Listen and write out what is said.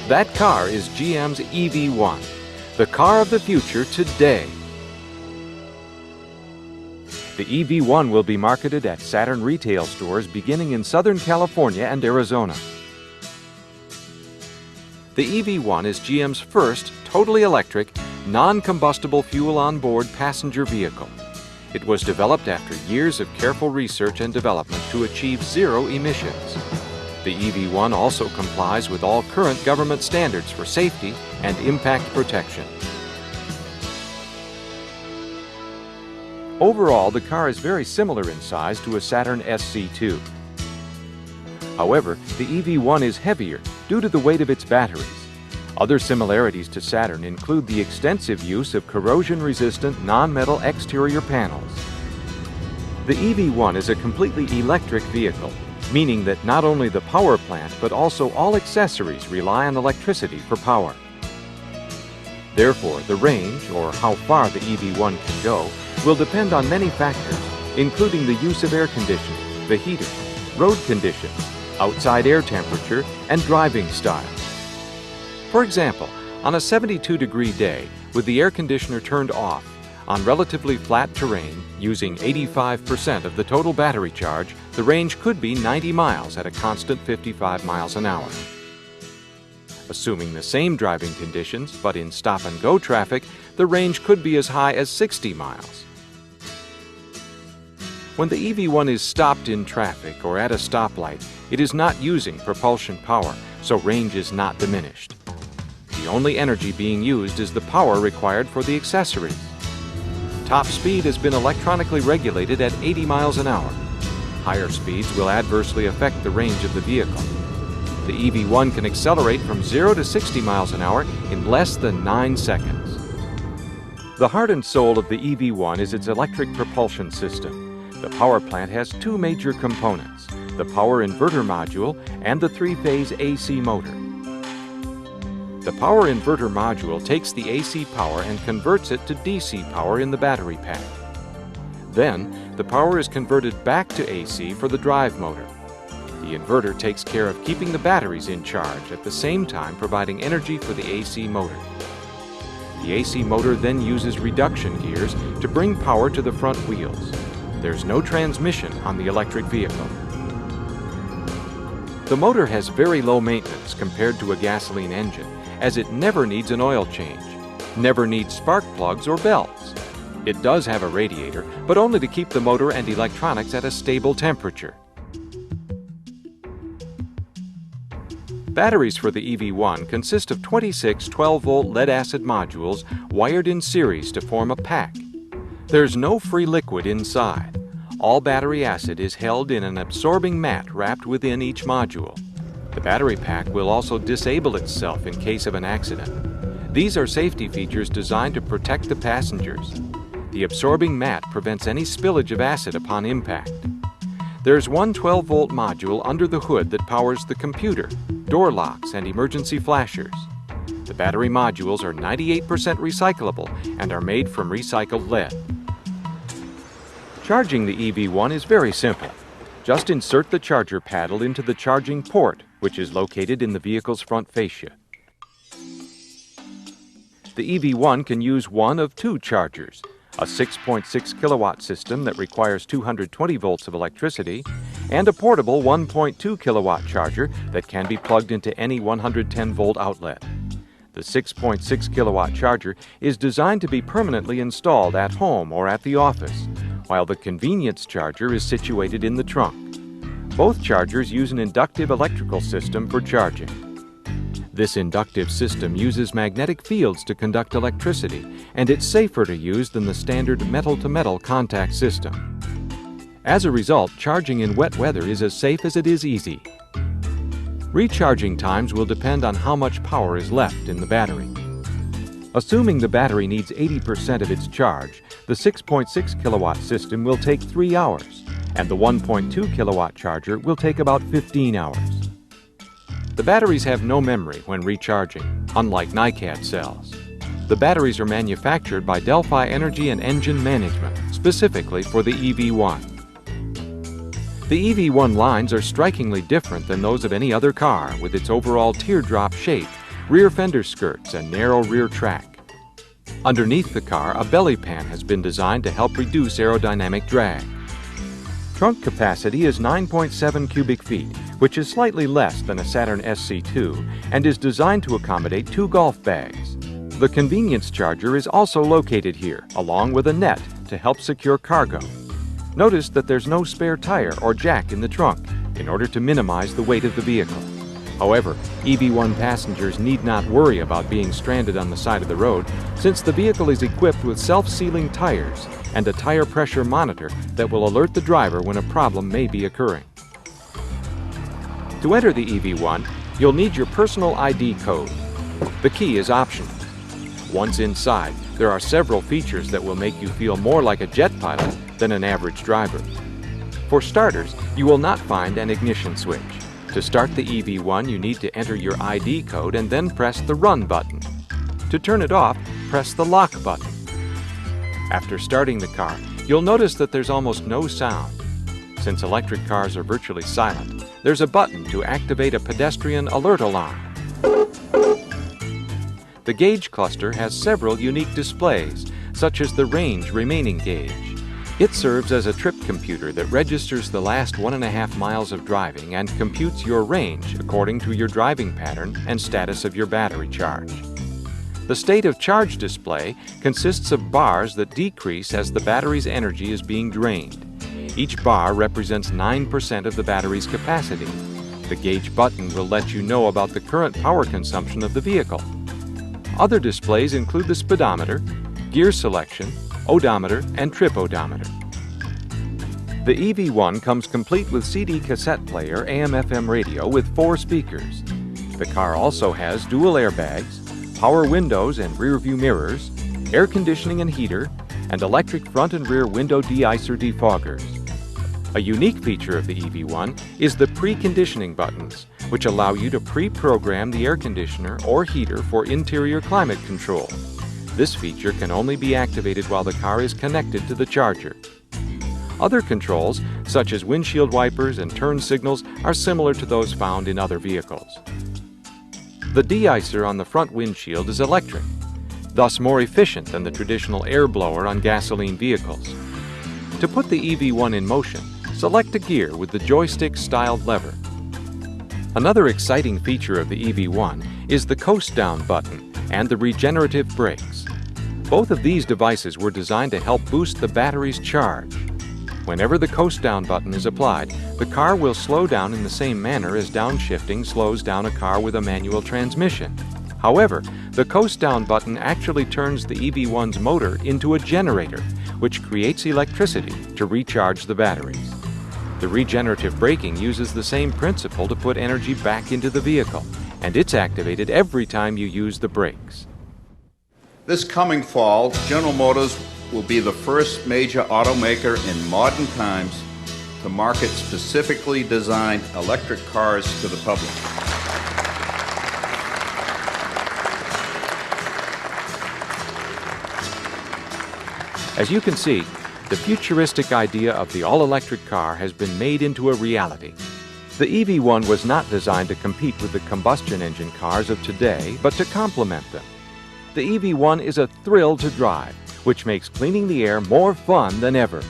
That car is GM's EV1, the car of the future today. The EV1 will be marketed at Saturn retail stores beginning in Southern California and Arizona. The EV1 is GM's first totally electric, non-combustible fuel-on-board passenger vehicle. It was developed after years of careful research and development to achieve zero emissions. The EV1 also complies with all current government standards for safety and impact protection. Overall, the car is very similar in size to a Saturn SC2. However, the EV1 is heavier due to the weight of its batteries. Other similarities to Saturn include the extensive use of corrosion-resistant non-metal exterior panels. The EV1 is a completely electric vehicle, meaning that not only the power plant but also all accessories rely on electricity for power. Therefore, the range, or how far the EV1 can go, will depend on many factors, including the use of air conditioning, the heater, road conditions, outside air temperature, and driving style. For example, on a 72-degree day, with the air conditioner turned off, on relatively flat terrain, using 85% of the total battery charge, the range could be 90 miles at a constant 55 miles an hour. Assuming the same driving conditions, but in stop-and-go traffic, the range could be as high as 60 miles. When the EV1 is stopped in traffic or at a stoplight, it is not using propulsion power, so range is not diminished. The only energy being used is the power required for the accessories. Top speed has been electronically regulated at 80 miles an hour. Higher speeds will adversely affect the range of the vehicle. The EV1 can accelerate from 0 to 60 miles an hour in less than 9 seconds. The heart and soul of the EV1 is its electric propulsion system. The power plant has two major components, the power inverter module and the three-phase AC motor. The power inverter module takes the AC power and converts it to DC power in the battery pack. Then, the power is converted back to AC for the drive motor. The inverter takes care of keeping the batteries in charge, at the same time providing energy for the AC motor. The AC motor then uses reduction gears to bring power to the front wheels. There's no transmission on the electric vehicle. The motor has very low maintenance compared to a gasoline engine, as it never needs an oil change, never needs spark plugs or belts. It does have a radiator, but only to keep the motor and electronics at a stable temperature. Batteries for the EV1 consist of 26 12-volt lead-acid modules wired in series to form a pack. There's no free liquid inside. All battery acid is held in an absorbing mat wrapped within each module. The battery pack will also disable itself in case of an accident. These are safety features designed to protect the passengers. The absorbing mat prevents any spillage of acid upon impact. There's one 12-volt module under the hood that powers the computer, door locks, and emergency flashers. The battery modules are 98% recyclable and are made from recycled lead. Charging the EV1 is very simple. Just insert the charger paddle into the charging port, which is located in the vehicle's front fascia. The EV1 can use one of two chargers, a 6.6 kilowatt system that requires 220 volts of electricity, and a portable 1.2 kilowatt charger that can be plugged into any 110 volt outlet. The 6.6 kilowatt charger is designed to be permanently installed at home or at the office, while the convenience charger is situated in the trunk. Both chargers use an inductive electrical system for charging. This inductive system uses magnetic fields to conduct electricity, and it's safer to use than the standard metal-to-metal contact system. As a result, charging in wet weather is as safe as it is easy. Recharging times will depend on how much power is left in the battery. Assuming the battery needs 80% of its charge, the 6.6 kilowatt system will take 3 hours, and the 1.2 kilowatt charger will take about 15 hours. The batteries have no memory when recharging, unlike NiCad cells. The batteries are manufactured by Delphi Energy and Engine Management, specifically for the EV1. The EV1 lines are strikingly different than those of any other car, with its overall teardrop shape, rear fender skirts, and narrow rear track. Underneath the car, a belly pan has been designed to help reduce aerodynamic drag. Trunk capacity is 9.7 cubic feet, which is slightly less than a Saturn SC2 and is designed to accommodate 2 golf bags. The convenience charger is also located here, along with a net to help secure cargo. Notice that there's no spare tire or jack in the trunk in order to minimize the weight of the vehicle. However, EV1 passengers need not worry about being stranded on the side of the road, since the vehicle is equipped with self-sealing tires and a tire pressure monitor that will alert the driver when a problem may be occurring. To enter the EV1, you'll need your personal ID code. The key is optional. Once inside, there are several features that will make you feel more like a jet pilot than an average driver. For starters, you will not find an ignition switch. To start the EV1, you need to enter your ID code and then press the Run button. To turn it off, press the Lock button. After starting the car, you'll notice that there's almost no sound. Since electric cars are virtually silent, there's a button to activate a pedestrian alert alarm. The gauge cluster has several unique displays, such as the range remaining gauge. It serves as a trip computer that registers the last 1.5 miles of driving and computes your range according to your driving pattern and status of your battery charge. The state of charge display consists of bars that decrease as the battery's energy is being drained. Each bar represents 9% of the battery's capacity. The gauge button will let you know about the current power consumption of the vehicle. Other displays include the speedometer, gear selection, odometer, and trip odometer. The EV1 comes complete with CD cassette player, AM/FM radio with 4 speakers. The car also has dual airbags, power windows and rear view mirrors, air conditioning and heater, and electric front and rear window de-icer defoggers. A unique feature of the EV1 is the preconditioning buttons, which allow you to pre-program the air conditioner or heater for interior climate control. This feature can only be activated while the car is connected to the charger. Other controls, such as windshield wipers and turn signals, are similar to those found in other vehicles. The de-icer on the front windshield is electric, thus more efficient than the traditional air blower on gasoline vehicles. To put the EV1 in motion, select a gear with the joystick-styled lever. Another exciting feature of the EV1 is the coast-down button and the regenerative brakes. Both of these devices were designed to help boost the battery's charge. Whenever the coast-down button is applied, the car will slow down in the same manner as downshifting slows down a car with a manual transmission. However, the coast-down button actually turns the EV1's motor into a generator, which creates electricity to recharge the batteries. The regenerative braking uses the same principle to put energy back into the vehicle, and it's activated every time you use the brakes. This coming fall, General Motors will be the first major automaker in modern times to market specifically designed electric cars to the public. As you can see, the futuristic idea of the all-electric car has been made into a reality. The EV1 was not designed to compete with the combustion engine cars of today, but to complement them. The EV1 is a thrill to drive, which makes cleaning the air more fun than ever.